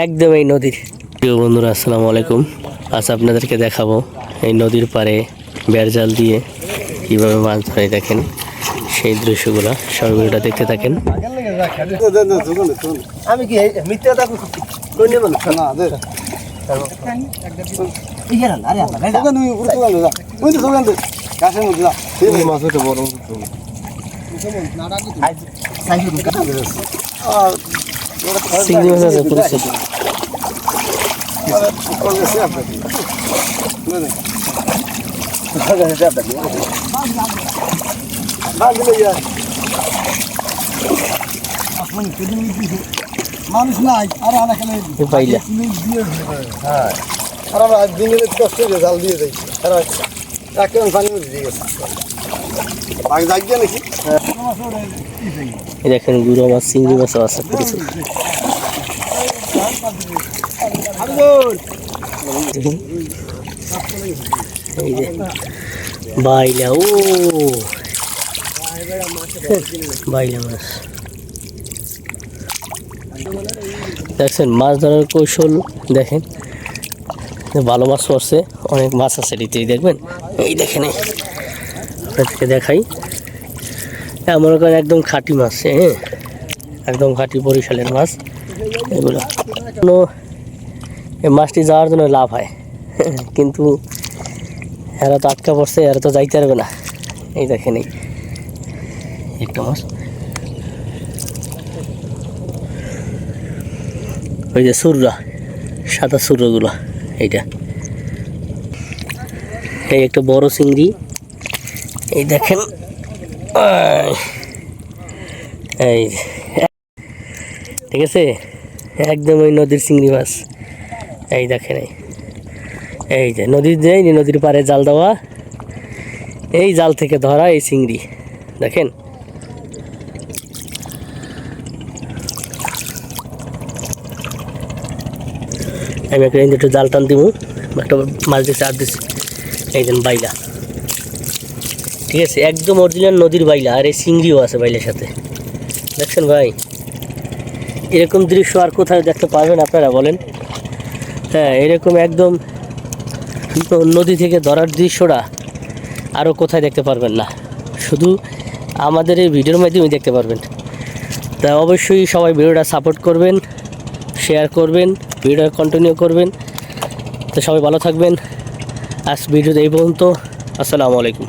একদম এই নদীর। প্রিয় বন্ধুরা আসসালামু আলাইকুম। আজ আপনাদেরকে দেখাবো এই নদীর পাড়ে বেড়জাল দিয়ে কীভাবে মাছ ধরে, দেখেন সেই দৃশ্যগুলো। সবাই ভিডিওটা দেখতে থাকেন। আমি কি মিথ্যা কথা কই নেব না দে ইগেরান আরে আল্লাহ ভাই দোকান তুমি পুরো দোকান যা ওই তো দোকান দে কাছে মত যা এই মাছ তো বড় তো সাইজু দোকান আর সিঙ্গি মাছ আছে পুরো সব। কোন সে আপনি না না কোন সে আপনি বাদ দিলে যা আপনি কেদিন দিছে মানুষ নাই আর আনা খেলে পাইলা হ্যাঁ আর আমরা দিনের কষ্ট করে জাল দিয়ে যাই আর একটা পানি দিয়ে গেছে আগে যাই নাকি এই দেখেন গুড়ো মাছ, চিংড়ি মাছও আছে পুরো। এই যে বাইলা, ও বাইলা মাছ দেখছেন। মাছ ধরার কৌশল দেখেন, ভালো মাছ পড়ছে, অনেক মাছ আছে এটিতেই দেখবেন। এই দেখেন আপনাদেরকে দেখাই, মনে করেন একদম খাঁটি মাছ, হ্যাঁ একদম খাঁটি বরিশালের মাছ এগুলো। এই মাছটি যাওয়ার জন্য লাভ হয়, কিন্তু এরা তো আটকা পড়ছে, এরা তো যাইতে পারবে না। এই দেখেন এই একটা মাছ, ওই যে সুররা, সাদা সুরগুলো, এইটা এই একটা বড় চিংড়ি। এই দেখেন এই, ঠিক আছে, একদম ওই নদীর চিংড়ি মাছ। এই দেখেন এই যে নদীর পাড়ে জাল দেওয়া, এই জাল থেকে ধরা এই চিংড়ি দেখেন। আমি একটু জাল টান দিব, একটা মাছ দিচ্ছে আর দিচ্ছি। এই দেন বাইলা, ঠিক আছে, একদম অরিজিনাল নদীর বাইলা। আর এই চিংড়িও আছে বাইলের সাথে, দেখছেন ভাই। এরকম দৃশ্য আর কোথায় দেখতে পারবেন আপনারা বলেন? হ্যাঁ, এরকম একদম নদী থেকে ধরার দৃশ্যটা আরও কোথায় দেখতে পারবেন না, শুধু আমাদের এই ভিডিওর মাধ্যমে দেখতে পারবেন। তা অবশ্যই সবাই ভিডিওটা সাপোর্ট করবেন, শেয়ার করবেন, ভিডিও কন্টিনিউ করবেন। তো সবাই ভালো থাকবেন। আজ ভিডিওতে এই পর্যন্ত। আসসালামু আলাইকুম।